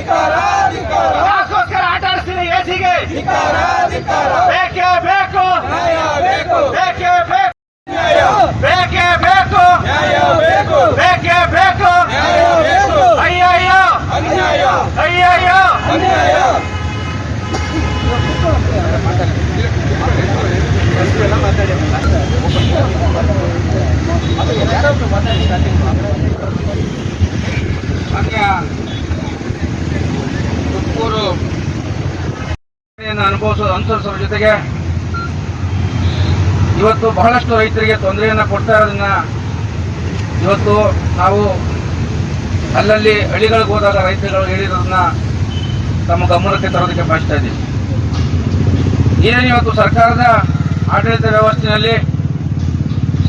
ಯಾಕೋಸ್ಕರ ಆಟ ಆಡಿಸ್ತೀನಿ ಎಸಿಗೆ ಬೇಕೇ ಬೇಕು ಬೇಕೇ ಬೇಕು ಬೇಕೇ ಬೇಕು ಅಯ್ಯಯ್ಯೋ ಅಯ್ಯಯ್ಯೋ ತುಮಕೂರು ಅನುಸರಿಸುವ ಜೊತೆಗೆ ಇವತ್ತು ಬಹಳಷ್ಟು ರೈತರಿಗೆ ತೊಂದರೆಯನ್ನು ಕೊಡ್ತಾ ಇರೋದನ್ನ ಇವತ್ತು ನಾವು ಅಲ್ಲಲ್ಲಿ ಹಳ್ಳಿಗಳಿಗೆ ಹೋದಾಗ ರೈತರುಗಳು ಹೇಳಿರೋದನ್ನ ತಮ್ಮ ಗಮನಕ್ಕೆ ತರೋದಕ್ಕೆ ಬಯಸ್ತಾ ಇದ್ದೀವಿ. ಏನೇನು ಇವತ್ತು ಸರ್ಕಾರದ ಆಡಳಿತ ವ್ಯವಸ್ಥೆಯಲ್ಲಿ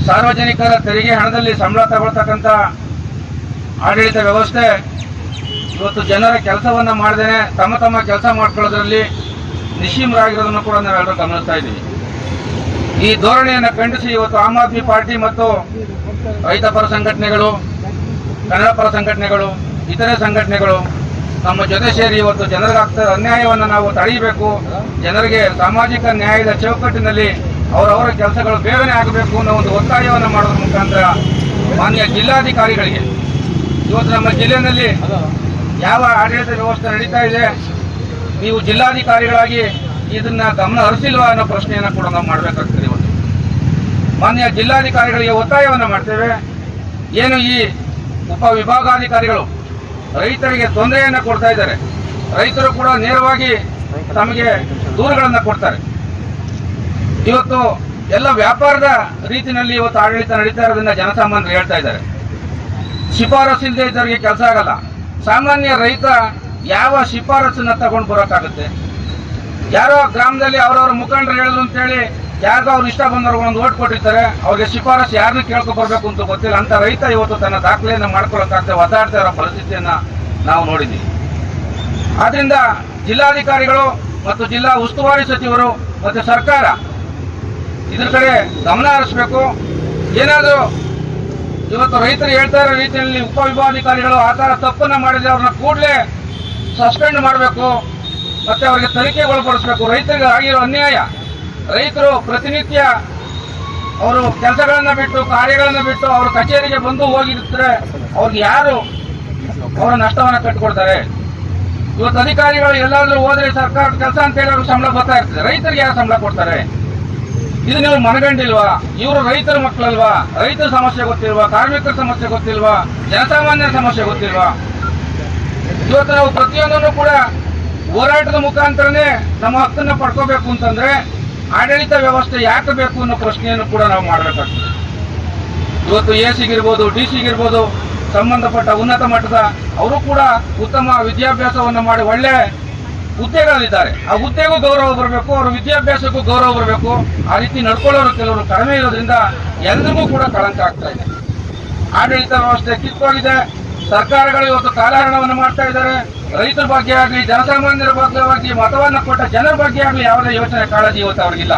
ಸಾರ್ವಜನಿಕರ ತೆರಿಗೆ ಹಣದಲ್ಲಿ ಸಂಬಳ ತಗೊಳ್ತಕ್ಕಂಥ ಆಡಳಿತ ವ್ಯವಸ್ಥೆ ಇವತ್ತು ಜನರ ಕೆಲಸವನ್ನು ಮಾಡದೇನೆ ತಮ್ಮ ಕೆಲಸ ಮಾಡ್ಕೊಳ್ಳೋದ್ರಲ್ಲಿ ನಿಶೀಮರಾಗಿರೋದನ್ನು ಕೂಡ ನಾವೆಲ್ಲರೂ ಗಮನಿಸ್ತಾ ಇದ್ದೀವಿ. ಈ ಧೋರಣೆಯನ್ನು ಖಂಡಿಸಿ ಇವತ್ತು ಆಮ್ ಆದ್ಮಿ ಪಾರ್ಟಿ ಮತ್ತು ರೈತ ಪರ ಸಂಘಟನೆಗಳು, ಕನ್ನಡ ಪರ ಸಂಘಟನೆಗಳು, ಇತರೆ ಸಂಘಟನೆಗಳು ನಮ್ಮ ಜೊತೆ ಸೇರಿ ಇವತ್ತು ಜನರಿಗಾಗ್ತಾ ಅನ್ಯಾಯವನ್ನು ನಾವು ತಡೆಯಬೇಕು, ಜನರಿಗೆ ಸಾಮಾಜಿಕ ನ್ಯಾಯದ ಚೌಕಟ್ಟಿನಲ್ಲಿ ಅವರವರ ಕೆಲಸಗಳು ಬೇಗನೆ ಆಗಬೇಕು ಅನ್ನೋ ಒಂದು ಒತ್ತಾಯವನ್ನು ಮಾಡೋದ್ರ ಮುಖಾಂತರ ಮಾನ್ಯ ಜಿಲ್ಲಾಧಿಕಾರಿಗಳಿಗೆ ಇವತ್ತು ನಮ್ಮ ಜಿಲ್ಲೆಯಲ್ಲಿ ಯಾವ ಆಡಳಿತ ವ್ಯವಸ್ಥೆ ನಡೀತಾ ಇದೆ, ನೀವು ಜಿಲ್ಲಾಧಿಕಾರಿಗಳಾಗಿ ಇದನ್ನ ಗಮನ ಹರಿಸಿಲ್ವಾ ಅನ್ನೋ ಪ್ರಶ್ನೆಯನ್ನು ಕೂಡ ನಾವು ಮಾಡಬೇಕಾಗ್ತದೆ. ಇವತ್ತು ಮಾನ್ಯ ಜಿಲ್ಲಾಧಿಕಾರಿಗಳಿಗೆ ಒತ್ತಾಯವನ್ನು ಮಾಡ್ತೇವೆ. ಏನು ಈ ಉಪವಿಭಾಗಾಧಿಕಾರಿಗಳು ರೈತರಿಗೆ ತೊಂದರೆಯನ್ನು ಕೊಡ್ತಾ ಇದ್ದಾರೆ, ರೈತರು ಕೂಡ ನೇರವಾಗಿ ತಮಗೆ ದೂರುಗಳನ್ನು ಕೊಡ್ತಾರೆ. ಇವತ್ತು ಎಲ್ಲ ವ್ಯಾಪಾರದ ರೀತಿಯಲ್ಲಿ ಇವತ್ತು ಆಡಳಿತ ನಡೀತಾ ಇರೋದನ್ನ ಜನಸಾಮಾನ್ಯರು ಹೇಳ್ತಾ ಇದ್ದಾರೆ. ಶಿಫಾರಸು ಇಲ್ಲದೆ ಇದ್ದವರಿಗೆ ಕೆಲಸ ಆಗಲ್ಲ. ಸಾಮಾನ್ಯ ರೈತ ಯಾವ ಶಿಫಾರಸನ್ನ ತಗೊಂಡು ಬರೋಕ್ಕಾಗುತ್ತೆ? ಯಾರೋ ಗ್ರಾಮದಲ್ಲಿ ಅವರವ್ರ ಮುಖಂಡರು ಹೇಳಿದ್ರು ಅಂತೇಳಿ ಯಾರಿಗೋ ಅವ್ರು ಇಷ್ಟ ಬಂದವ್ರಿಗೆ ಒಂದು ಓಟ್ ಕೊಟ್ಟಿರ್ತಾರೆ, ಅವ್ರಿಗೆ ಶಿಫಾರಸು ಯಾರನ್ನ ಕೇಳ್ಕೊಬರ್ಬೇಕು ಅಂತ ಗೊತ್ತಿಲ್ಲ. ಅಂತ ರೈತ ಇವತ್ತು ತನ್ನ ದಾಖಲೆಯನ್ನು ಮಾಡ್ಕೊಳ್ಳೋಕ್ಕಾಗದೆ ಒದ್ದಾಡ್ತಾ ಇರೋ ಪರಿಸ್ಥಿತಿಯನ್ನ ನಾವು ನೋಡಿದ್ದೀವಿ. ಆದ್ರಿಂದ ಜಿಲ್ಲಾಧಿಕಾರಿಗಳು ಮತ್ತು ಜಿಲ್ಲಾ ಉಸ್ತುವಾರಿ ಸಚಿವರು ಮತ್ತು ಸರ್ಕಾರ ಇದ್ರ ಕಡೆ ಗಮನ ಹರಿಸಬೇಕು. ಏನಾದರೂ ಇವತ್ತು ರೈತರು ಹೇಳ್ತಾ ಇರೋ ರೀತಿಯಲ್ಲಿ ಉಪವಿಭಾಗಾಧಿಕಾರಿಗಳು ಆ ಥರ ತಪ್ಪನ್ನ ಮಾಡಿದ್ರೆ ಅವ್ರನ್ನ ಕೂಡಲೇ ಸಸ್ಪೆಂಡ್ ಮಾಡಬೇಕು, ಮತ್ತೆ ಅವರಿಗೆ ತನಿಖೆಗೊಳಪಡಿಸಬೇಕು. ರೈತರಿಗೆ ಆಗಿರೋ ಅನ್ಯಾಯ, ರೈತರು ಪ್ರತಿನಿತ್ಯ ಅವರು ಕೆಲಸಗಳನ್ನ ಬಿಟ್ಟು ಕಾರ್ಯಗಳನ್ನ ಬಿಟ್ಟು ಅವರು ಕಚೇರಿಗೆ ಬಂದು ಹೋಗಿರ್ತಾರೆ, ಅವ್ರಿಗೆ ಯಾರು ಅವರ ನಷ್ಟವನ್ನು ಕಟ್ಟಿಕೊಡ್ತಾರೆ? ಇವತ್ತು ಅಧಿಕಾರಿಗಳು ಎಲ್ಲಾದ್ರೂ ಹೋದ್ರೆ ಸರ್ಕಾರದ ಕೆಲಸ ಅಂತ ಹೇಳಿ ಅವ್ರಿಗೆ ಸಂಬಳ ಬರ್ತಾ ಇರ್ತದೆ, ರೈತರಿಗೆ ಯಾರು ಸಂಬಳ ಕೊಡ್ತಾರೆ? ಇದು ನೀವು ಮನಗಂಡಿಲ್ವಾ? ಇವರು ರೈತರ ಮಕ್ಕಳಲ್ವಾ? ರೈತರ ಸಮಸ್ಯೆ ಗೊತ್ತಿಲ್ವಾ? ಕಾರ್ಮಿಕರ ಸಮಸ್ಯೆ ಗೊತ್ತಿಲ್ವಾ? ಜನಸಾಮಾನ್ಯರ ಸಮಸ್ಯೆ ಗೊತ್ತಿಲ್ವಾ? ಇವತ್ತು ನಾವು ಪ್ರತಿಯೊಂದನ್ನು ಕೂಡ ಹೋರಾಟದ ಮುಖಾಂತರನೇ ನಮ್ಮ ಹಕ್ಕನ್ನು ಪಡ್ಕೋಬೇಕು ಅಂತಂದ್ರೆ ಆಡಳಿತ ವ್ಯವಸ್ಥೆ ಯಾಕೆ ಬೇಕು ಅನ್ನೋ ಪ್ರಶ್ನೆಯನ್ನು ಕೂಡ ನಾವು ಮಾಡಬೇಕಾಗ್ತದೆ. ಇವತ್ತು ಎಸಿಗಿರ್ಬೋದು, ಡಿಸಿಗಿರ್ಬೋದು, ಸಂಬಂಧಪಟ್ಟ ಉನ್ನತ ಮಟ್ಟದ ಅವರು ಕೂಡ ಉತ್ತಮ ವಿದ್ಯಾಭ್ಯಾಸವನ್ನು ಮಾಡಿ ಒಳ್ಳೆ ಹುದ್ದೆಗಳಿದ್ದಾರೆ. ಆ ಹುದ್ದೆಗೂ ಗೌರವ ಬರಬೇಕು, ಅವರ ವಿದ್ಯಾಭ್ಯಾಸಕ್ಕೂ ಗೌರವ ಬರಬೇಕು. ಆ ರೀತಿ ನಡ್ಕೊಳ್ಳೋರು ಕೆಲವರು ಕಡಿಮೆ ಇರೋದ್ರಿಂದ ಎಲ್ಲರಿಗೂ ಕೂಡ ಕಳಂಕ ಆಗ್ತಾ ಇದೆ. ಆಡಳಿತ ವ್ಯವಸ್ಥೆ ಕಿತ್ತೋಗಿದೆ. ಸರ್ಕಾರಗಳು ಇವತ್ತು ಕಾಲಹರಣವನ್ನು ಮಾಡ್ತಾ ಇದ್ದಾರೆ. ರೈತರ ಬಗ್ಗೆ ಆಗಲಿ, ಜನಸಾಮಾನ್ಯರ ಬಗ್ಗೆ ಮತವನ್ನು ಕೊಟ್ಟ ಜನರ ಬಗ್ಗೆ ಆಗಲಿ ಯಾವುದೇ ಯೋಚನೆ ಕಾಳಜಿ ಇವತ್ತು ಅವ್ರಿಗಿಲ್ಲ.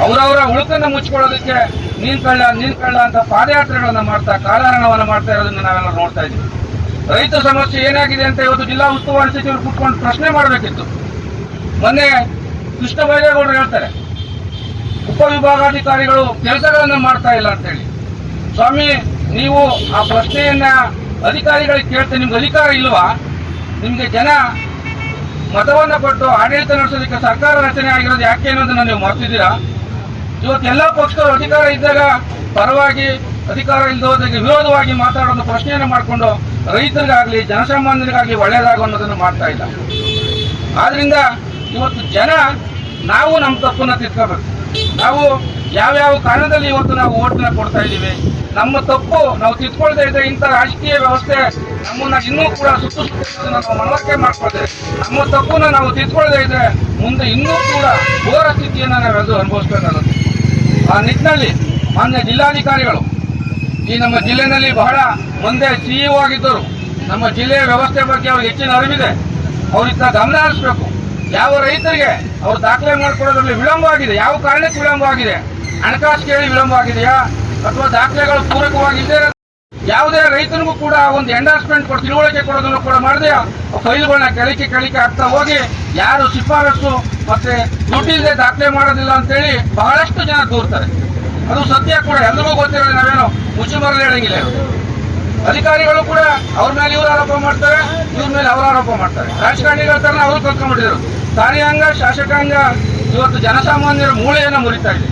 ಅವರವರ ಉಳುಕನ್ನು ಮುಚ್ಕೊಳ್ಳೋದಕ್ಕೆ ನೀನ್ ಕಳ್ಳ ಅಂತ ಪಾದಯಾತ್ರೆಗಳನ್ನು ಮಾಡ್ತಾ ಕಾಲಹರಣವನ್ನು ಮಾಡ್ತಾ ಇರೋದನ್ನ ನಾವೆಲ್ಲ ನೋಡ್ತಾ ಇದ್ದೀವಿ. ರೈತ ಸಮಸ್ಯೆ ಏನಾಗಿದೆ ಅಂತ ಇವತ್ತು ಜಿಲ್ಲಾ ಉಸ್ತುವಾರಿ ಸಚಿವರು ಕೂತ್ಕೊಂಡು ಪ್ರಶ್ನೆ ಮಾಡಬೇಕಿತ್ತು. ಮೊನ್ನೆ ಕೃಷ್ಣ ಬೈರೇಗೌಡರು ಹೇಳ್ತಾರೆ ಉಪವಿಭಾಗಾಧಿಕಾರಿಗಳು ಕೆಲಸಗಳನ್ನು ಮಾಡ್ತಾ ಇಲ್ಲ ಅಂತೇಳಿ. ಸ್ವಾಮಿ, ನೀವು ಆ ಪ್ರಶ್ನೆಯನ್ನ ಅಧಿಕಾರಿಗಳಿಗೆ ಕೇಳ್ತೇನೆ, ನಿಮ್ಗೆ ಅಧಿಕಾರ ಇಲ್ವಾ? ನಿಮ್ಗೆ ಜನ ಮತವನ್ನ ಕೊಟ್ಟು ಆಡಳಿತ ನಡೆಸೋದಕ್ಕೆ ಸರ್ಕಾರ ರಚನೆ ಆಗಿರೋದು ಯಾಕೆ ಅನ್ನೋದನ್ನ ನೀವು ಮರ್ತಿದ್ದೀರಾ? ಇವತ್ತು ಎಲ್ಲ ಪಕ್ಷದವರು ಅಧಿಕಾರ ಇದ್ದಾಗ ಪರವಾಗಿ, ಅಧಿಕಾರ ಇಲ್ಲದೆ ಹೋದಾಗ ವಿರೋಧವಾಗಿ ಮಾತಾಡೋದು ಪ್ರಶ್ನೆಯನ್ನು ಮಾಡಿಕೊಂಡು ರೈತರಿಗಾಗಲಿ ಜನಸಾಮಾನ್ಯರಿಗಾಗಲಿ ಒಳ್ಳೆಯದಾಗೋ ಅನ್ನೋದನ್ನು ಮಾಡ್ತಾ ಇಲ್ಲ. ಆದ್ರಿಂದ ಇವತ್ತು ಜನ ನಾವು ನಮ್ಮ ತಪ್ಪನ್ನ ತಿದ್ಕೋಬೇಕು. ನಾವು ಯಾವ್ಯಾವ ಕಾರಣದಲ್ಲಿ ಇವತ್ತು ನಾವು ಓಟನ್ನ ಕೊಡ್ತಾ ಇದ್ದೀವಿ, ನಮ್ಮ ತಪ್ಪು ನಾವು ತಿದ್ಕೊಳ್ತಾ ಇದ್ರೆ ಇಂಥ ರಾಜಕೀಯ ವ್ಯವಸ್ಥೆ ನಮ್ಮನ್ನ ಇನ್ನೂ ಕೂಡ ಸುತ್ತು ನಾವು ಮನವರಿಕೆ ಮಾಡ್ಕೊಳ್ತೇವೆ. ನಮ್ಮ ತಪ್ಪನ್ನ ನಾವು ತಿದ್ಕೊಳ್ತಾ ಇದ್ರೆ ಮುಂದೆ ಇನ್ನೂ ಕೂಡ ಘೋರ ಸ್ಥಿತಿಯನ್ನ ನಾವೆಲ್ಲರೂ ಅನುಭವಿಸ್ಬೇಕಾಗುತ್ತೆ. ಆ ನಿಟ್ಟಿನಲ್ಲಿ ಮಾನ್ಯ ಜಿಲ್ಲಾಧಿಕಾರಿಗಳು ಈ ನಮ್ಮ ಜಿಲ್ಲೆಯಲ್ಲಿ ಬಹಳ ಮುಂದೆ ಸಿಇಒ ಆಗಿದ್ದರು. ನಮ್ಮ ಜಿಲ್ಲೆಯ ವ್ಯವಸ್ಥೆ ಬಗ್ಗೆ ಅವ್ರಿಗೆ ಹೆಚ್ಚಿನ ಅರಿವಿದೆ. ಅವ್ರಿತ್ತ ಗಮನ ಹರಿಸಬೇಕು. ಯಾವ ರೈತರಿಗೆ ಅವ್ರು ದಾಖಲೆ ಮಾಡಿಕೊಡೋದ್ರಲ್ಲಿ ವಿಳಂಬ ಆಗಿದೆ, ಯಾವ ಕಾರಣಕ್ಕೆ ವಿಳಂಬ ಆಗಿದೆ? ಹಣಕಾಸು ಕೇಳಿ ವಿಳಂಬ ಆಗಿದೆಯಾ ಅಥವಾ ದಾಖಲೆಗಳು ಪೂರಕವಾಗಿದ್ದೇ ಯಾವುದೇ ರೈತನಿಗೂ ಕೂಡ ಒಂದು ಎಂಡಾರ್ಸ್ಮೆಂಟ್ ಕೊಟ್ಟು ತಿಳುವಳಿಕೆ ಕೊಡೋದನ್ನು ಕೂಡ ಮಾಡದೆ ಫೈಲ್ಗಳನ್ನ ಕೆಳಿಕೆ ಆಗ್ತಾ ಹೋಗಿ ಯಾರು ಶಿಫಾರಸು ಮತ್ತೆ ದುಡ್ಡಿಲ್ಲದೆ ದಾಖಲೆ ಮಾಡೋದಿಲ್ಲ ಅಂತೇಳಿ ಬಹಳಷ್ಟು ಜನ ದೂರ್ತಾರೆ. ಅದು ಸತ್ಯ ಕೂಡ, ಎಲ್ಲರಿಗೂ ಗೊತ್ತಿರೋದು, ನಾವೇನು ಮುಚ್ಚುಮರಲು ಹೇಳಂಗಿಲ್ಲ. ಅಧಿಕಾರಿಗಳು ಕೂಡ ಅವ್ರ ಮೇಲೆ ಇವ್ರು ಆರೋಪ ಮಾಡ್ತಾರೆ, ಇವ್ರ ಮೇಲೆ ಅವ್ರ ಆರೋಪ ಮಾಡ್ತಾರೆ. ರಾಜಕಾರಣಿಗಳ ತರ ಅವರು ಕಲ್ತ್ಕೊಂಡ್ಬಿಟ್ಟಿದ್ರು. ಕಾರ್ಯಾಂಗ ಶಾಸಕಾಂಗ ಇವತ್ತು ಜನಸಾಮಾನ್ಯರ ಮೂಳೆಯನ್ನು ಮುರಿತಾ ಇದೆ.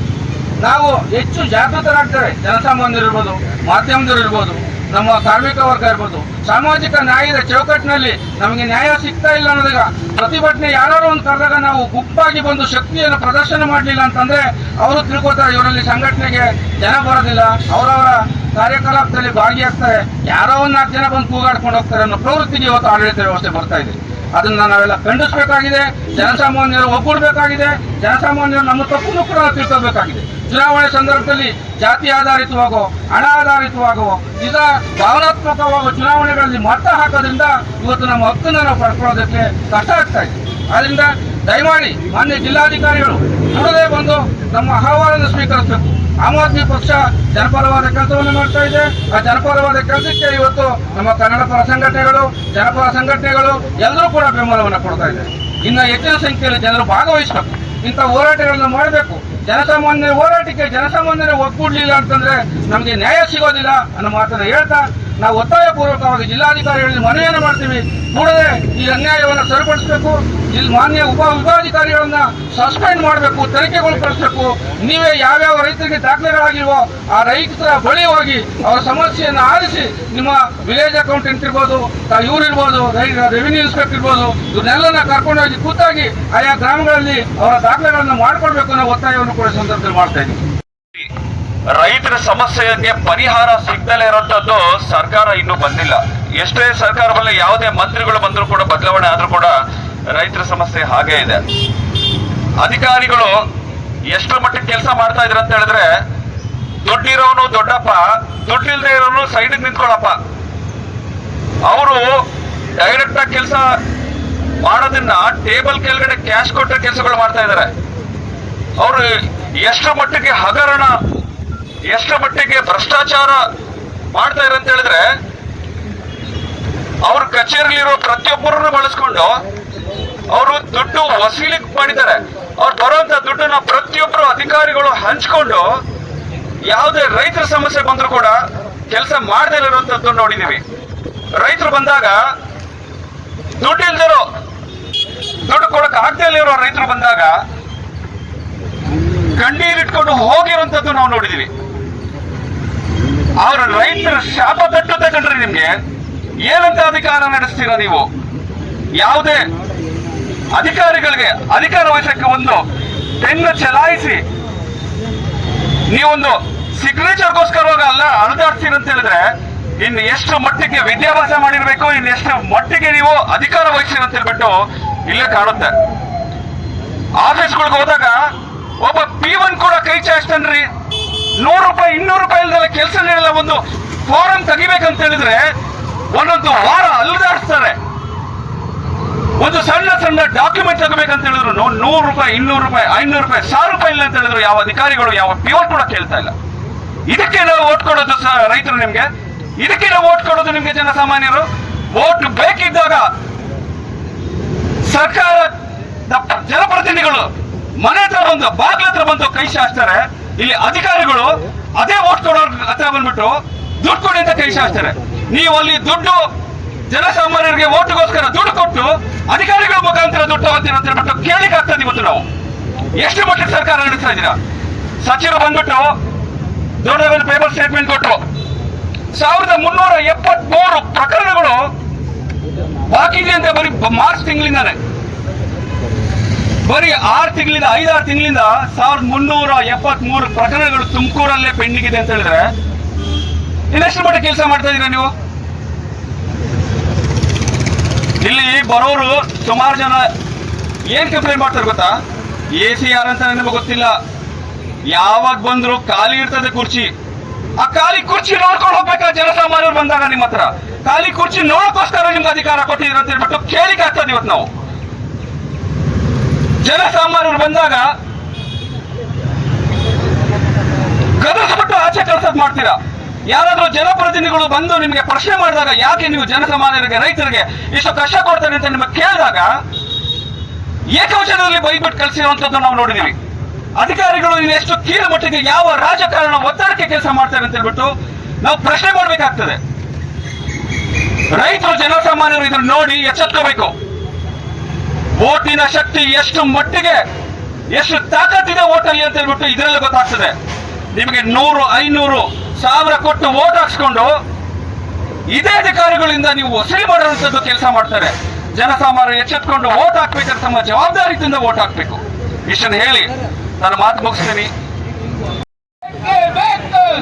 ನಾವು ಹೆಚ್ಚು ಜಾಗೃತರಾಗ್ತಾರೆ. ಜನಸಾಮಾನ್ಯರು ಇರ್ಬೋದು, ಮಾಧ್ಯಮದವರು ಇರ್ಬೋದು, ನಮ್ಮ ಕಾರ್ಮಿಕ ವರ್ಗ ಇರ್ಬೋದು. ಸಾಮಾಜಿಕ ನ್ಯಾಯದ ಚೌಕಟ್ಟಿನಲ್ಲಿ ನಮಗೆ ನ್ಯಾಯ ಸಿಗ್ತಾ ಇಲ್ಲ ಅನ್ನೋದಾಗ ಪ್ರತಿಭಟನೆ ಯಾರು ಒಂದು ಕರೆದಾಗ ನಾವು ಗುಂಪಾಗಿ ಬಂದು ಶಕ್ತಿಯನ್ನು ಪ್ರದರ್ಶನ ಮಾಡಲಿಲ್ಲ ಅಂತಂದ್ರೆ ಅವರು ತಿಳ್ಕೊತಾರೆ ಇವರಲ್ಲಿ ಸಂಘಟನೆಗೆ ಜನ ಬರೋದಿಲ್ಲ, ಅವರವರ ಕಾರ್ಯಕಲಾಪದಲ್ಲಿ ಭಾಗಿಯಾಗ್ತಾರೆ, ಯಾರೋ ಒಂದು 4 ಜನ ಬಂದು ಕೂಗಾಡ್ಕೊಂಡು ಹೋಗ್ತಾರೆ ಅನ್ನೋ ಪ್ರವೃತ್ತಿಗೆ ಇವತ್ತು ಆಡಳಿತ ವ್ಯವಸ್ಥೆ ಬರ್ತಾ ಇದೆ. ಅದನ್ನ ನಾವೆಲ್ಲ ಖಂಡಿಸಬೇಕಾಗಿದೆ. ಜನಸಾಮಾನ್ಯರು ಒಗ್ಗೂಡಬೇಕಾಗಿದೆ. ಜನಸಾಮಾನ್ಯರು ನಮ್ಮ ತಪ್ಪನ್ನು ಕೂಡ ತಿಳ್ಕೋಬೇಕಾಗಿದೆ. ಚುನಾವಣೆ ಸಂದರ್ಭದಲ್ಲಿ ಜಾತಿ ಆಧಾರಿತವಾಗೋ, ಹಣ ಆಧಾರಿತವಾಗೋ, ಈಗ ಭಾವನಾತ್ಮಕವಾಗೋ ಚುನಾವಣೆಗಳಲ್ಲಿ ಮತ ಹಾಕೋದ್ರಿಂದ ಇವತ್ತು ನಮ್ಮ ಹಕ್ಕನ್ನು ನಾವು ಪಡ್ಕೊಳ್ಳೋದಕ್ಕೆ ಕಷ್ಟ ಆಗ್ತಾ ಇದೆ. ಆದ್ರಿಂದ ದಯಮಾಡಿ ಮಾನ್ಯ ಜಿಲ್ಲಾಧಿಕಾರಿಗಳು ಕೂಡಲೇ ಬಂದು ನಮ್ಮ ಅಹವಾಲನ್ನು ಸ್ವೀಕರಿಸಬೇಕು. ಆಮ್ ಆದ್ಮಿ ಪಕ್ಷ ಜನಪರವಾದ ಕೆಲಸವನ್ನು ಮಾಡ್ತಾ ಇದೆ. ಆ ಜನಪರವಾದ ಕೆಲಸಕ್ಕೆ ಇವತ್ತು ನಮ್ಮ ಕನ್ನಡ ಪರ ಸಂಘಟನೆಗಳು, ಜನಪರ ಸಂಘಟನೆಗಳು ಎಲ್ಲರೂ ಕೂಡ ಬೆಂಬಲವನ್ನು ಕೊಡ್ತಾ ಇದ್ದಾರೆ. ಇನ್ನು ಹೆಚ್ಚಿನ ಸಂಖ್ಯೆಯಲ್ಲಿ ಜನರು ಭಾಗವಹಿಸಬೇಕು, ಇಂಥ ಹೋರಾಟಗಳನ್ನು ಮಾಡಬೇಕು. ಜನಸಾಮಾನ್ಯರ ಹೋರಾಟಕ್ಕೆ ಜನಸಾಮಾನ್ಯರ ಒಗ್ಗೂಡಲಿಲ್ಲ ಅಂತಂದ್ರೆ ನಮಗೆ ನ್ಯಾಯ ಸಿಗೋದಿಲ್ಲ ಅನ್ನೋ ಮಾತನ್ನು ಹೇಳ್ತಾ ನಾವು ಒತ್ತಾಯಪೂರ್ವಕವಾಗಿ ಜಿಲ್ಲಾಧಿಕಾರಿಗಳಲ್ಲಿ ಮನವಿಯನ್ನು ಮಾಡ್ತೀವಿ. ಕೂಡಲೇ ಈ ಅನ್ಯಾಯವನ್ನು ಸರಿಪಡಿಸಬೇಕು. ಇಲ್ಲಿ ಮಾನ್ಯ ವಿಭಾಗಾಧಿಕಾರಿಗಳನ್ನ ಸಸ್ಪೆಂಡ್ ಮಾಡಬೇಕು, ತನಿಖೆಗೊಳಪಡಿಸಬೇಕು. ನೀವೇ ಯಾವ್ಯಾವ ರೈತರಿಗೆ ದಾಖಲೆಗಳಾಗಿಲ್ವೋ ಆ ರೈತರ ಬಳಿ ಹೋಗಿ ಅವರ ಸಮಸ್ಯೆಯನ್ನು ಆಲಿಸಿ, ನಿಮ್ಮ ವಿಲೇಜ್ ಅಕೌಂಟೆಂಟ್ ಇರ್ಬೋದು, ಇವರಿರ್ಬೋದು, ರೆವಿನ್ಯೂ ಇನ್ಸ್ಪೆಕ್ಟರ್ ಇರ್ಬೋದು, ಇವನ್ನೆಲ್ಲನ ಕರ್ಕೊಂಡೋಗಿ ಕೂತಾಗಿ ಆಯಾ ಗ್ರಾಮಗಳಲ್ಲಿ ಅವರ ದಾಖಲೆಗಳನ್ನು ಮಾಡಿಕೊಡ್ಬೇಕು ಅನ್ನೋ ಒತ್ತಾಯವನ್ನು ಕೂಡ ಸಂದರ್ಭದಲ್ಲಿ ಮಾಡ್ತಾ ಇದ್ದೀವಿ. ರೈತರ ಸಮಸ್ಯೆಗೆ ಪರಿಹಾರ ಸಿಗ್ದಲೇ ಇರುವಂತದ್ದು ಸರ್ಕಾರ ಇನ್ನೂ ಬಂದಿಲ್ಲ. ಎಷ್ಟೇ ಸರ್ಕಾರ ಬಲ್ಲ, ಯಾವುದೇ ಮಂತ್ರಿಗಳು ಬಂದರೂ ಕೂಡ, ಬದಲಾವಣೆ ಆದ್ರೂ ಕೂಡ ರೈತರ ಸಮಸ್ಯೆ ಹಾಗೇ ಇದೆ. ಅಧಿಕಾರಿಗಳು ಎಷ್ಟರ ಮಟ್ಟಿಗೆ ಕೆಲಸ ಮಾಡ್ತಾ ಇದ್ರ ಅಂತ ಹೇಳಿದ್ರೆ, ದುಡ್ಡಿರೋನು ದೊಡ್ಡಪ್ಪ, ದುಡ್ಡಿಲ್ದೇ ಇರೋನು ಸೈಡ್ ನಿಂತ್ಕೊಳ್ಳಪ್ಪ. ಅವರು ಡೈರೆಕ್ಟ್ ಆಗಿ ಕೆಲಸ ಮಾಡೋದನ್ನ ಟೇಬಲ್ ಕೆಳಗಡೆ ಕ್ಯಾಶ್ ಕೊಟ್ಟರೆ ಕೆಲಸಗಳು ಮಾಡ್ತಾ ಇದ್ದಾರೆ. ಅವರು ಎಷ್ಟರ ಮಟ್ಟಿಗೆ ಹಗರಣ, ಎಷ್ಟರ ಮಟ್ಟಿಗೆ ಭ್ರಷ್ಟಾಚಾರ ಮಾಡ್ತಾ ಇದ್ದಾರೆ ಅಂತ ಹೇಳಿದ್ರೆ, ಅವ್ರ ಕಚೇರಿಲಿರೋ ಪ್ರತಿಯೊಬ್ಬರನ್ನು ಬಳಸ್ಕೊಂಡು ಅವರು ದುಡ್ಡು ವಸೂಲಿ ಮಾಡಿದ್ದಾರೆ. ಅವ್ರು ಬರುವಂತ ದುಡ್ಡನ್ನ ಪ್ರತಿಯೊಬ್ಬರು ಅಧಿಕಾರಿಗಳು ಹಂಚ್ಕೊಂಡು ಯಾವುದೇ ರೈತರ ಸಮಸ್ಯೆ ಬಂದ್ರು ಕೂಡ ಕೆಲಸ ಮಾಡದೇ ಇರುವಂತದ್ದು ನೋಡಿದೀವಿ. ರೈತರು ಬಂದಾಗ ದುಡ್ಡು ಇಲ್ದಿರೋ, ದುಡ್ಡು ಕೊಡಕ್ ಆಗದೆ ಇರೋ ರೈತರು ಬಂದಾಗ ಕಣ್ಣೀರಿಟ್ಕೊಂಡು ಹೋಗಿರುವಂತದ್ದು ನಾವು ನೋಡಿದೀವಿ. ಅವ್ರ ರೈತರ ಶಾಪ ತಟ್ಟುತ್ತೆ ಕಂಡ್ರಿ. ನಿಮ್ಗೆ ಏನಂತ ಅಧಿಕಾರ ನಡೆಸ್ತೀರ ನೀವು? ಯಾವುದೇ ಅಧಿಕಾರಿಗಳಿಗೆ ಅಧಿಕಾರ ವಹಿಸಕ್ಕೆ ಒಂದು ಪೆನ್ನು ಚಲಾಯಿಸಿ ನೀವೊಂದು ಸಿಗ್ನೇಚರ್ಗೋಸ್ಕರವಾಗ ಅಲ್ಲ ಅಳದಾಡ್ತೀರ ಅಂತ ಹೇಳಿದ್ರೆ, ಇನ್ನು ಎಷ್ಟು ಮಟ್ಟಿಗೆ ವಿದ್ಯಾಭ್ಯಾಸ ಮಾಡಿರ್ಬೇಕು, ಇನ್ನು ಎಷ್ಟು ಮಟ್ಟಿಗೆ ನೀವು ಅಧಿಕಾರ ವಹಿಸಿರ ಅಂತ ಹೇಳ್ಬಿಟ್ಟು ಇಲ್ಲೇ ಕಾಣುತ್ತೆ. ಆಫೀಸ್ಗಳಿಗೆ ಹೋದಾಗ ಒಬ್ಬ P1 ಕೂಡ ಕೈ ಚಾಚ್ತನ್ರಿ. 100 ರೂಪಾಯಿ 200 ರೂಪಾಯಿ ಇಲ್ದಲ್ಲ ಕೆಲಸ ನೀಡಲ್ಲ. ಒಂದು ಫಾರಂ ತೆಗಿಬೇಕಂತ ಹೇಳಿದ್ರೆ ಒಂದೊಂದು ವಾರ ಅಲ್ದಾಡಿಸ್ತಾರೆ. ಒಂದು ಸಣ್ಣ ಸಣ್ಣ ಡಾಕ್ಯುಮೆಂಟ್ ತಗೋಬೇಕಂತ ಹೇಳಿದ್ರು 100 ರೂಪಾಯಿ 200 ರೂಪಾಯಿ 500 ರೂಪಾಯಿ 1000 ರೂಪಾಯಿ ಇಲ್ಲ ಅಂತ ಹೇಳಿದ್ರು ಯಾವ ಅಧಿಕಾರಿಗಳು, ಯಾವ P1 ಕೂಡ ಕೇಳ್ತಾ ಇಲ್ಲ. ಇದಕ್ಕೆ ನಾವು ಓಟ್ ಕೊಡೋದು ರೈತರು ನಿಮ್ಗೆ, ಇದಕ್ಕೆ ನಾವು ಓಟ್ ಕೊಡೋದು ನಿಮ್ಗೆ ಜನಸಾಮಾನ್ಯರು. ಓಟ್ ಬೇಕಿದ್ದಾಗ ಸರ್ಕಾರ ಜನಪ್ರತಿನಿಧಿಗಳು ಮನೆ ಹತ್ರ ಬಂದು, ಬಾಗ್ಲ ಹತ್ರ ಬಂದು ಕೈ ಚಾಚ್ತಾರೆ. ಇಲ್ಲಿ ಅಧಿಕಾರಿಗಳು ಅದೇ ಓಟ್ ಕೊಡೋರ್ ಹತ್ರ ಬಂದ್ಬಿಟ್ಟು ದುಡ್ಡು ಕೊಡಿ ಅಂತ ಕೈ ಚಾಚ್ತಾರೆ. ನೀವು ಅಲ್ಲಿ ದುಡ್ಡು ಜನಸಾಮಾನ್ಯರಿಗೆ ಓಟ್ಗೋಸ್ಕರ ದುಡ್ಡು ಕೊಟ್ಟು ಅಧಿಕಾರಿಗಳ ಮುಖಾಂತರ ದುಡ್ಡು ತಗೋತೀರ ಅಂತ ಹೇಳ್ಬಿಟ್ಟು ಕೇಳಿಕೆ ಆಗ್ತದೆ. ಇವತ್ತು ನಾವು ಎಷ್ಟು ಮಟ್ಟಿಗೆ ಸರ್ಕಾರ ನಡೆಸ್ತಾ ಇದ್ದೀರಾ? ಸಚಿವರು ಬಂದ್ಬಿಟ್ಟು ದೊಡ್ಡ ಪೇಪರ್ ಸ್ಟೇಟ್ಮೆಂಟ್ ಕೊಟ್ಟರು. 1373 ಪ್ರಕರಣಗಳು ಬಾಕಿ ಇದೆ ಅಂತ ಬರೀ ಮಾರ್ಚ್ ತಿಂಗಳಿಂದಾನೆ, ಬರೀ 5-6 ತಿಂಗಳಿಂದ 1373 ಪ್ರಕರಣಗಳು ತುಮಕೂರಲ್ಲೇ ಪೆಂಡಿಂಗ್ ಇದೆ ಅಂತ ಹೇಳಿದ್ರೆ ಇನ್ನೆಷ್ಟು ಮಟ್ಟಿಗೆ ಕೆಲಸ ಮಾಡ್ತಾ ಇದ್ದೀರಾ ನೀವು? ಇಲ್ಲಿ ಬರೋರು ಸುಮಾರು ಜನ ಏನ್ ಕಂಪ್ಲೇಂಟ್ ಮಾಡ್ತಾರೆ ಗೊತ್ತಾ? ACR ಅಂತ ನಿಮಗೆ ಗೊತ್ತಿಲ್ಲ. ಯಾವಾಗ ಬಂದ್ರು ಖಾಲಿ ಇರ್ತದೆ ಕುರ್ಚಿ. ಆ ಖಾಲಿ ಕುರ್ಚಿ ನೋಡ್ಕೊಂಡು ಹೋಗ್ಬೇಕಾ ಜನಸಾಮಾನ್ಯರು ಬಂದಾಗ ನಿಮ್ಮ ಹತ್ರ? ಖಾಲಿ ಕುರ್ಚಿ ನೋಡೋಕ್ಕೋಸ್ಕರ ನಿಮ್ಗೆ ಅಧಿಕಾರ ಕೊಟ್ಟಿದ್ದೀರ ಅಂತ ಹೇಳ್ಬಿಟ್ಟು ಕೇಳಿಕೆ ಆಗ್ತದೆ ಇವತ್ತು ನಾವು. ಜನಸಾಮಾನ್ಯರು ಬಂದಾಗ ಗದರಿಸ್ಬಿಟ್ಟು ಆಚೆ ಕಳ್ಸೋದು ಮಾಡ್ತೀರಾ. ಯಾರಾದ್ರೂ ಜನಪ್ರತಿನಿಧಿಗಳು ಬಂದು ನಿಮಗೆ ಪ್ರಶ್ನೆ ಮಾಡಿದಾಗ ಯಾಕೆ ನೀವು ಜನಸಾಮಾನ್ಯರಿಗೆ ರೈತರಿಗೆ ಇಷ್ಟು ಕಷ್ಟ ಕೊಡ್ತಾರೆ ಅಂತ ನಿಮಗೆ ಕೇಳಿದಾಗ ಏಕವಚನದಲ್ಲಿ ಬೈಬಿಟ್ಟು ಕಳಿಸಿರುವಂತದ್ದು ನಾವು ನೋಡಿದೀವಿ. ಅಧಿಕಾರಿಗಳು ಎಷ್ಟು ಕೀಳು ಮಟ್ಟಿಗೆ ಯಾವ ರಾಜಕಾರಣ ಒತ್ತಡಕ್ಕೆ ಕೆಲಸ ಮಾಡ್ತಾರೆ ಅಂತ ಹೇಳ್ಬಿಟ್ಟು ನಾವು ಪ್ರಶ್ನೆ ಮಾಡಬೇಕಾಗ್ತದೆ. ರೈತರು ಜನಸಾಮಾನ್ಯರು ಇದನ್ನು ನೋಡಿ ಎಚ್ಚೆತ್ಕೋಬೇಕು. ಓಟಿನ ಶಕ್ತಿ ಎಷ್ಟು ಮಟ್ಟಿಗೆ ಎಷ್ಟು ತಾಕತ್ತಿದೆ ಓಟಲ್ಲಿ ಅಂತ ಹೇಳ್ಬಿಟ್ಟು ಇದರಲ್ಲಿ ಗೊತ್ತಾಗ್ತದೆ. ನಿಮಗೆ 100, 500, 1000 ಕೊಟ್ಟು ಓಟ್ ಹಾಕ್ಸ್ಕೊಂಡು ಇದೇ ಅಧಿಕಾರಿಗಳಿಂದ ನೀವು ವಸೂಲಿ ಮಾಡುವಂಥದ್ದು ಕೆಲಸ ಮಾಡ್ತಾರೆ. ಜನಸಾಮಾನ್ಯರು ಎಚ್ಚೆತ್ಕೊಂಡು ಓಟ್ ಹಾಕ್ಬೇಕಾದ್ರೆ ತಮ್ಮ ಜವಾಬ್ದಾರಿಯಿಂದ ಓಟ್ ಹಾಕ್ಬೇಕು. ಇಷ್ಟನ್ನು ಹೇಳಿ ನಾನು ಮಾತು ಮುಗಿಸ್ತೀನಿ.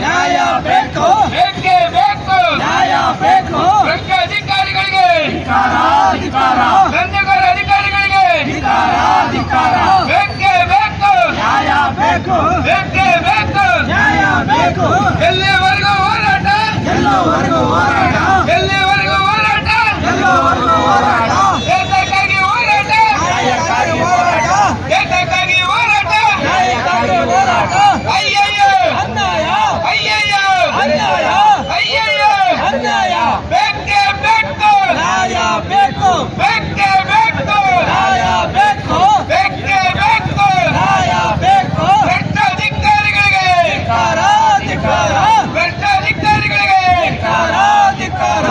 ನ್ಯಾಯ ಬೇಕು, ಬೇಕೇ ಬೇಕು, ನ್ಯಾಯ ಬೇಕು, ಭ್ರಷ್ಟ ಅಧಿಕಾರಿಗಳಿಗೆ, ಧಿಕ್ಕಾರ, ಧಿಕ್ಕಾರ, ದಂಧೆಕೋರ ಅಧಿಕಾರಿಗಳಿಗೆ ಧಿಕ್ಕಾರ, ಬೇಕೇ ಬೇಕು, ನ್ಯಾಯ ಬೇಕು, ಬೇಕೇ ಬೇಕು, ನ್ಯಾಯ ಬೇಕು, ಎಲ್ಲಿವರೆಗೂ ಹೋರಾಟ, ಎಲ್ಲವರೆಗೂ ಹೋರಾಟ, ಎಲ್ಲಿವರೆಗೂ ಹೋರಾಟ, ಎಲ್ಲವರೆಗೂ ಹೋರಾಟ, ಏತಕ್ಕಾಗಿ ಹೋರಾಟ, ನ್ಯಾಯಕ್ಕಾಗಿ ಹೋರಾಟ, ಏತಕ್ಕಾಗಿ ಹೋರಾಟ, ನ್ಯಾಯಕ್ಕಾಗಿ ಹೋರಾಟ, ಅಯ್ಯಯ್ಯೋ, ಅನ್ಯಾಯ, ಅಯ್ಯಯ್ಯೋ, ಅನ್ಯಾಯ, ಅಯ್ಯಯ್ಯೋ, ಅನ್ಯಾಯ, ಬೇಕೇ ಬೇಕು, ನ್ಯಾಯ ಬೇಕು, ಬೇಕೇ ಬೇಕು, ನ್ಯಾಯ ಬೇಕು, ಬೇಕೇ ಬೇಕು, ನ್ಯಾಯ ಬೇಕು, ಭ್ರಷ್ಟ ಅಧಿಕಾರಿಗಳಿಗೆ, ಧಿಕ್ಕಾರ, ಧಿಕ್ಕಾರ, ಭ್ರಷ್ಟ ಅಧಿಕಾರಿಗಳಿಗೆ, ಧಿಕ್ಕಾರ, ಧಿಕ್ಕಾರ.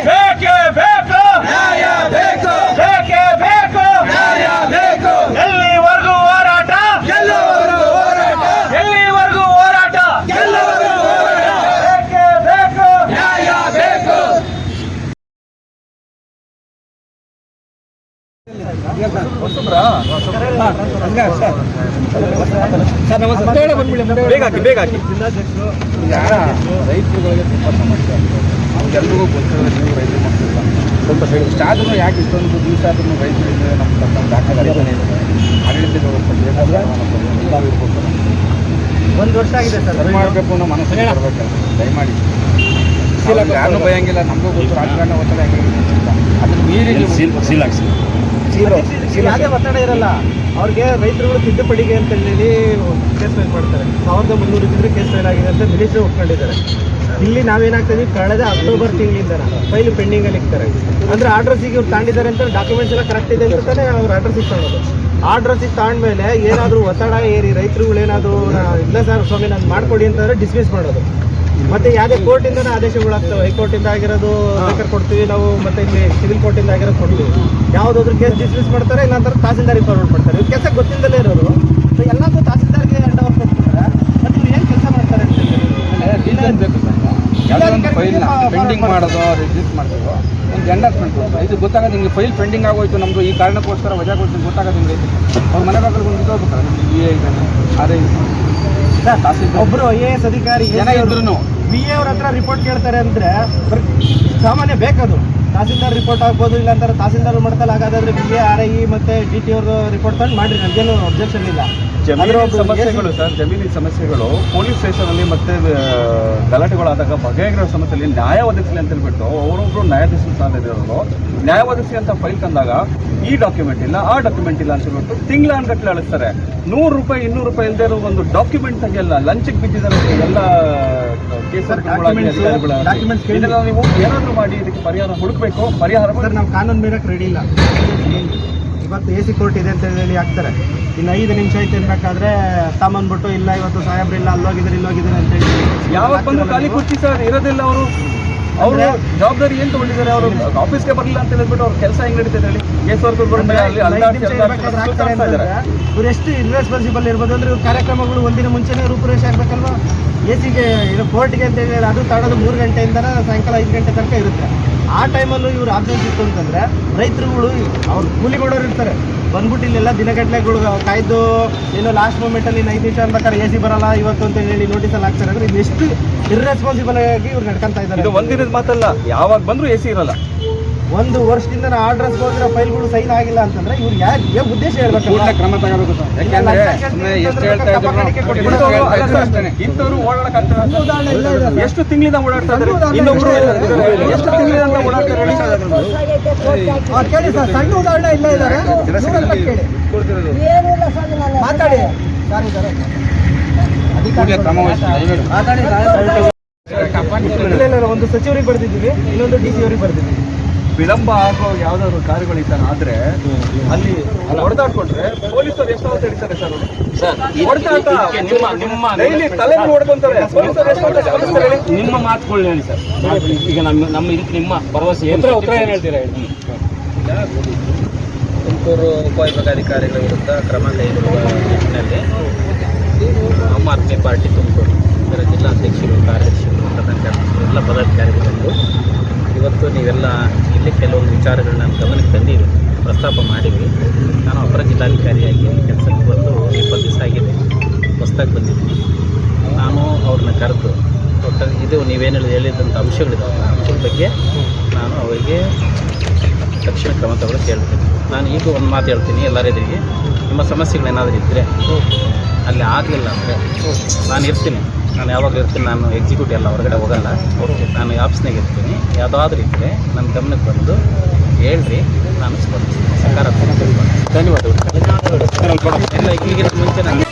ಬೇಕೇ ಬೇಕು, ನ್ಯಾಯ ಬೇಕು, ಬೇಕೇ ಬೇಕು, ನ್ಯಾಯ ಬೇಕು, ಎಲ್ಲಿವರೆಗೂ ಹೋರಾಟ, ಎಲ್ಲವರೆಗೂ ಹೋರಾಟ, ಎಲ್ಲಿವರೆಗೂ ಹೋರಾಟ, ಎಲ್ಲವರೆಗೂ ಹೋರಾಟ, ಬೇಕೇ ಬೇಕು. ನ್ಯಾಯ ಬೇಕು. ರೈತರುಗಳಿಗೆ ತುಂಬ ಸಮಸ್ಯೆ ಆಗಿದೆ. ನಮಗೆಲ್ರಿಗೂ ಗೊತ್ತಿರೋದು ನೀವು ರೈತರು ಮಾಡ್ತಿಲ್ಲ. ಸ್ವಲ್ಪ ಇಷ್ಟಾದ್ರೂ ಯಾಕೆ ಇಷ್ಟೊಂದು ದಿವಸ ಆದ್ರೂ ರೈತರಿಗೆ ನಮ್ಮ ತಕ್ಕ ದಾಖಲೆ ಆಡಳಿತ ವ್ಯವಸ್ಥೆ ಬೇಕಾದ್ರೆ ಇರ್ಬೇಕು. ಒಂದು ವರ್ಷ ಆಗಿದೆ ಸರ್. ಸರಿ ಮಾಡಬೇಕು ಅನ್ನೋ ಮನಸ್ಸಿಗೆ ಬರಬೇಕಲ್ಲ. ದಯಮಾಡಿ ಯಾರನ್ನೂ ಭಯಂಗಿಲ್ಲ. ನಮಗೂ ಗೊತ್ತು ರಾಜಕಾರಣ ಒತ್ತಡ ಹೆಂಗಿಲ್ಲ. ಅದನ್ನ ಮೀರಿ ಯಾವುದೇ ಒತ್ತಡ ಇರಲ್ಲ. ಅವ್ರಿಗೆ ರೈತರುಗಳು ತಿದ್ದುಪಡಿಗೆ ಅಂತ ಹೇಳಿ ಕೇಸ್ ಫೈಲ್ ಮಾಡ್ತಾರೆ. 1300 ಇದ್ರೆ ಕೇಸ್ ಫೈಲ್ ಆಗಿದೆ ಅಂತ ಮಿನಿಸ್ಟ್ರಿ ಒಪ್ಕೊಂಡಿದ್ದಾರೆ. ಇಲ್ಲಿ ನಾವೇನಾಗ್ತದೆ ಕಳೆದ ಅಕ್ಟೋಬರ್ ತಿಂಗಳಿಂದ ಫೈಲ್ ಪೆಂಡಿಂಗಲ್ಲಿ ಇರ್ತಾರೆ. ಅಂದರೆ ಆರ್ಡ್ರಸಿಗೆ ಇವ್ರು ತಾಂಡಿದ್ದಾರೆ ಅಂತ ಡಾಕ್ಯುಮೆಂಟ್ಸ್ ಎಲ್ಲ ಕರೆಕ್ಟ್ ಇದೆ ಅಂತಾನೆ ಅವ್ರು ಆರ್ಡ್ರಸಿಗೆ ತಗೊಳ್ಳೋದು. ಆರ್ಡ್ರಸಿಗೆ ತಗೊಂಡ್ಮೇಲೆ ಏನಾದರೂ ಒತ್ತಡ ಏರಿ ರೈತರುಗಳು ಏನಾದರೂ ಇಲ್ಲ ಸರ್ ಸ್ವಾಮಿ ನಾನು ಮಾಡಿಕೊಡಿ ಅಂತಂದರೆ ಡಿಸ್ಮಿಸ್ ಮಾಡೋದು. ಮತ್ತೆ ಯಾವುದೇ ಕೋರ್ಟಿಂದನೇ ಆದೇಶಗಳಾಗ್ತವೆ. ಹೈಕೋರ್ಟಿಂದ ಆಗಿರೋದು ಬೇಕಾದ್ರೆ ಕೊಡ್ತೀವಿ ನಾವು, ಮತ್ತೆ ಇಲ್ಲಿ ಸಿವಿಲ್ ಕೋರ್ಟಿಂದ ಆಗಿರೋದು ಕೊಡ್ತೀವಿ. ಯಾವುದಾದ್ರೂ ಕೇಸ್ ಡಿಸ್ಮಿಸ್ ಮಾಡ್ತಾರೆ, ಇಲ್ಲಾಂದ್ರೆ ತಹಸೀಲ್ದಾರಿಗೆ ಫಾರ್ವರ್ಡ್ ಮಾಡ್ತಾರೆ. ಇವ್ರು ಕೆಲಸ ಗೊತ್ತಿಲ್ಲದಲ್ಲೇ ಇರೋರು ಎಲ್ಲದೂ ತಹಸೀಲ್ದಾರ್ಗೆ ಹ್ಯಾಂಡ್ ಓವರ್ ಕೊಡ್ತಾರೆ. ಮತ್ತು ಇವ್ರು ಏನು ಕೆಲಸ ಮಾಡ್ತಾರೆ ಅಂತ ರೀಸನ್ ಬೇಕು ಸರ್. ಯಾವುದೋ ಒಂದು ಫೈಲ್ನ ಪೆಂಡಿಂಗ್ ಮಾಡೋದು ರಿಜಿಸ್ಟರ್ ಮಾಡೋದು ಒಂದು ಎಂಡರ್ಸ್ಮೆಂಟ್ ಇದು ಗೊತ್ತಾಗೋದು. ನಿಮಗೆ ಫೈಲ್ ಪೆಂಡಿಂಗ್ ಆಗೋಯ್ತು ನಮ್ಮದು ಈ ಕಾರಣಕ್ಕೋಸ್ಕರ ವಜಾ ಕೊಡ್ತೀನಿ ಗೊತ್ತಾಗೋದು ಹಿಂಗೆ ಅವ್ರ ಮನೆ ಬಾಗಿಲು ಬಂದು ಹೋಗ್ಬೇಕಲ್ಲ. ನಿಮ್ಗೆ ಬಿ ಎ ಇದ್ದಾನೆ, ಆರ್ ತಹಸೀಲ್ದಾರ್ ಒಬ್ಬರು IAS ಅಧಿಕಾರಿ ಜನ ಇದ್ರು BA ಅವ್ರ ಹತ್ರ ರಿಪೋರ್ಟ್ ಕೇಳ್ತಾರೆ ಅಂದರೆ ಸಾಮಾನ್ಯ ಬೇಕದು. ತಹಸೀಲ್ದಾರ್ ರಿಪೋರ್ಟ್ ಆಗ್ಬೋದು, ಇಲ್ಲಾಂತಾರೆ ತಹಸೀಲ್ದಾರ್ ಮಾಡ್ತಲ್ಲ. ಹಾಗಾದ್ರೆ BA, RI ಮತ್ತು DT ಅವ್ರದ್ದು ರಿಪೋರ್ಟ್ ತಂದು ಮಾಡಿರಿ, ನಮಗೇನು ಅಬ್ಜೆಕ್ಷನ್ ಇಲ್ಲ. ಜಮೀನಿನ ಸಮಸ್ಯೆಗಳು ಸರ್, ಜಮೀನಿನ ಸಮಸ್ಯೆಗಳು ಪೊಲೀಸ್ ಸ್ಟೇಷನಲ್ಲಿ ಮತ್ತೆ ಗಲಾಟೆಗಳಾದಾಗ ಬಗೆಹರಿರೋ ಸಮಸ್ಯೆಯಲ್ಲಿ ನ್ಯಾಯ ಒದಗಿಸಲಿ ಅಂತ ಹೇಳ್ಬಿಟ್ಟು ಅವರೊಬ್ಬರು ನ್ಯಾಯಾಧೀಶರು ಸಾಲ ಇರೋರು ನ್ಯಾಯ ಒದಗಿಸಿ ಅಂತ ಫೈಲ್ ತಂದಾಗ ಈ ಡಾಕ್ಯುಮೆಂಟ್ ಇಲ್ಲ ಆ ಡಾಕ್ಯುಮೆಂಟ್ ಇಲ್ಲ ಅಂತ ಹೇಳ್ಬಿಟ್ಟು ತಿಂಗಳಾನ್ಗಟ್ಟಲೆ ಅಳಿಸ್ತಾರೆ. 100 ರೂಪಾಯಿ 200 ರೂಪಾಯಿ ಇಲ್ಲದೆ ಇರೋ ಒಂದು ಡಾಕ್ಯುಮೆಂಟ್ ತೆಗೆಯಲ್ಲ, ಲಂಚಕ್ಕೆ ಬಿದ್ದಿದ್ದಾರೆ ಎಲ್ಲ Documents ಇದೆಲ್ಲ ನೀವು ಏನಾದರೂ ಮಾಡಿ ಇದಕ್ಕೆ ಪರಿಹಾರ ಹುಡುಕಬೇಕು. ಪರಿಹಾರ ಸರ್ ನಾವು ಕಾನೂನು ಮೀರಕ್ಕೆ ರೆಡಿ ಇಲ್ಲ. ಇವತ್ತು AC ಕೋರ್ಟ್ ಇದೆ ಅಂತ ಹೇಳಿ ಹಾಕ್ತಾರೆ. ಇನ್ನು 5 ನಿಮಿಷ ಐತೆ ಅನ್ಬೇಕಾದ್ರೆ ತಾಮಂದ್ಬಿಟ್ಟು ಇಲ್ಲ ಇವತ್ತು ಸಾಹೇಬ್ರು ಇಲ್ಲ ಅಲ್ಲೋಗಿದ್ದಾರೆ ಇಲ್ಲೋಗಿದ್ದಾರೆ ಅಂತ ಹೇಳಿ ಯಾವಾಗ ಬಂದು ಖಾಲಿ ಕುರ್ಚಿ ಸರ್ ಇರೋದಿಲ್ಲ. ಅವರು ಜವಾಬ್ದಾರಿ ಏನು ತಗೊಂಡಿದ್ದಾರೆ? ಅವರು ಆಫೀಸ್ಗೆ ಬರಲಿಲ್ಲ ಅಂತ ಹೇಳ್ಬಿಟ್ಟು ಅವ್ರ ಕೆಲಸ ಹೆಂಗ್ ನಡೀತದೆ ಹೇಳಿ? ಇವ್ರು ಎಷ್ಟು ಇರ್ರೆಸ್ಪಾನ್ಸಿಬಲ್ ಇರ್ಬೋದು ಅಂದ್ರೆ ಇವ್ರ ಕಾರ್ಯಕ್ರಮಗಳು ಒಂದಿನ ಮುಂಚೆನೇ ರೂಪುರೇಷೆ ಆಗ್ಬೇಕಲ್ವಾ? ACಗೆ ಇದು ಕೋರ್ಟ್ಗೆ ಅಂತ ಹೇಳಿ ಅದು ತಗೊಳ್ಳೋದು 3 ಗಂಟೆಯಿಂದ ಸಾಯಂಕಾಲ 5 ಗಂಟೆ ತನಕ ಇರುತ್ತೆ. ಆ ಟೈಮಲ್ಲೂ ಇವ್ರು ಆಬ್ಸೆನ್ಸ್ ಇತ್ತು ಅಂತಂದರೆ ರೈತರುಗಳು ಅವ್ರು ಕೂಲಿಗೊಡೋರು ಇರ್ತಾರೆ ಬಂದ್ಬಿಟ್ಟು ಇಲ್ಲೆಲ್ಲ ದಿನಗಟ್ಟಲೆಗಳು ಕಾಯ್ದು ಏನೋ ಲಾಸ್ಟ್ ಮೂಮೆಂಟಲ್ಲಿ 5 ನಿಮಿಷ ಅನ್ಬೇಕಾದ್ರೆ AC ಬರಲ್ಲ ಇವತ್ತು ಅಂತ ಹೇಳಿ ನೋಟಿಸಲ್ಲಿ ಹಾಕ್ತಾರೆ. ಅಂದರೆ ಇದು ಎಷ್ಟು ಇರ್ರೆಸ್ಪಾನ್ಸಿಬಲ್ ಆಗಿ ಇವ್ರು ನಡ್ಕೊಂತ ಇದ್ದಾರೆ. ಇದು ಒಂದಿನದ ಮಾತಲ್ಲ, ಯಾವಾಗ ಬಂದರೂ AC ಇರಲ್ಲ. 1 ವರ್ಷದಿಂದ ಆರ್ಡ್ರಸ್ ಹೋಗಿರೋ ಫೈಲ್ಗಳು ಸೈನ್ ಆಗಿಲ್ಲ ಅಂತಂದ್ರೆ ಇವ್ರು ಯಾಕೆ ಉದ್ದೇಶ ಹೇಳ್ಬೇಕು? ಕ್ರಮ ತಗೋಬೇಕು ಸರ್. ಯಾಕೆಂದ್ರೆ ಎಷ್ಟು ಹೇಳ್ತಾ ಇದ್ದಾರೆ ಇಂಥವ್ರು ಓಡಾಡಕ್ಕಾಗ್ತದೆ. ಎಷ್ಟು ತಿಂಗಳಿಂದ ಓಡಾಡ್ತಾ ಇದ್ದಾರೆ, ಇನ್ನೊಬ್ರು ಎಷ್ಟು ತಿಂಗಳಿಂದ ಓಡಾಡ್ತಾರೆ ಕೇಳಿ ಸರ್, ಸಣ್ಣ ಉದಾಹರಣೆ ಇಲ್ಲ ಇದ್ದಾರೆ ಕೇಳಿ ಮಾತಾಡಿ ಸರ್ ಇದ್ದಾರೆ. ಕೂಡಲೇ ಕ್ರಮ ವಹಿಸಬೇಕು. ಇಲ್ಲ, ಒಂದು ಸಚಿವರಿಗೆ ಬರ್ದಿದ್ದೀವಿ, ಇನ್ನೊಂದು ಡಿ ಸಿ ಅವರಿಗೆ ಬರ್ದಿದ್ದೀವಿ. ವಿಳಂಬ ಆಗೋ ಯಾವ್ದಾದ್ರು ಕಾರ್ಯಗಳು ಆದ್ರೆ ಅಲ್ಲಿ ಹೊಡೆದಾಡ್ಕೊಂಡ್ರೆ ಪೊಲೀಸರು ಎಷ್ಟು ಹೊತ್ತು ಹಿಡಿತಾರೆ ಸರ್? ಡೈಲಿ ತಲೆ ಹೊಡ್ಕೊಂತಾರೆ. ಪೊಲೀಸರು ಎಷ್ಟು ಹೊತ್ತು ಸ್ಪಂದಿಸ್ತಾರೆ ಹೇಳಿ? ನಿಮ್ಮ ಮಾತುಗಳು ಹೇಳಿ ಸರ್. ಈಗ ನಮ್ಮ ಇದಕ್ಕೆ ನಿಮ್ಮ ಭರವಸೆ ಉತ್ತರ ಏನು ಹೇಳ್ತೀರಾ ಹೇಳಿ? ತುಮಕೂರು ಉಪವಿಭಾಗಾಧಿಕಾರಿಗಳ ವಿರುದ್ಧ ಕ್ರಮ ಕೈಗೊಳ್ಳುವ ನಿಟ್ಟಿನಲ್ಲಿ ಆಮ್ ಆದ್ಮಿ ಪಾರ್ಟಿ ತುಮಕೂರು ಇದರ ಜಿಲ್ಲಾಧ್ಯಕ್ಷರು, ಕಾರ್ಯದರ್ಶಿಗಳು, ಎಲ್ಲ ಪದಾಧಿಕಾರಿಗಳು ಇವತ್ತು ನೀವೆಲ್ಲ ಇಲ್ಲಿ ಕೆಲವೊಂದು ವಿಚಾರಗಳನ್ನ ನಾನು ಗಮನಕ್ಕೆ ತಂದಿದ್ದೀವಿ, ಪ್ರಸ್ತಾಪ ಮಾಡಿದ್ವಿ. ನಾನು ಅಪರ ಜಿಲ್ಲಾಧಿಕಾರಿಯಾಗಿ ಕೆಲಸಕ್ಕೆ ಬಂದು 20 ದಿವಸ ಆಗಿದೆ, ಹೊಸದಾಗಿ ಬಂದಿದ್ದೀನಿ. ನಾನು ಅವ್ರನ್ನ ಕರೆದು ಒಟ್ಟಾಗಿ ಇದು ನೀವೇನು ಹೇಳಿದಂಥ ಅಂಶಗಳಿದ್ದಾವೆ, ಆ ಅಂಶದ ಬಗ್ಗೆ ನಾನು ಅವರಿಗೆ ತಕ್ಷಣ ಕ್ರಮ ತಗೊಳ್ಳೋಕೆ ಹೇಳ್ತೀನಿ. ನಾನು ಈಗ ಒಂದು ಮಾತು ಹೇಳ್ತೀನಿ ಎಲ್ಲರ ಎದುರಿಗೆ, ನಿಮ್ಮ ಸಮಸ್ಯೆಗಳೇನಾದರೂ ಇದ್ದರೆ ಅಲ್ಲಿ ಆಗಲಿಲ್ಲ ಅಂದರೆ ನಾನು ಇರ್ತೀನಿ, ನಾನು ಯಾವಾಗಲೂ ಇರ್ತೀನಿ. ನಾನು ಎಕ್ಸಿಕ್ಯೂಟಿವ್ ಎಲ್ಲ ಹೊರಗಡೆ ಹೋಗಲ್ಲ, ನಾನು ಆಫೀಸ್ನಾಗ ಇರ್ತೀನಿ. ಯಾವುದಾದ್ರೂ ಇದ್ದರೆ ನನ್ನ ಗಮನಕ್ಕೆ ಬಂದು ಹೇಳ್ರಿ, ನಾನು ಸ್ಪಂದಿಸ್ತೀನಿ. ಸಕಾರಾತ್ಮಕ ಧನ್ಯವಾದಗಳು. ಎಲ್ಲ ಈಗಿನ ಮುಂಚೆ ನಾನು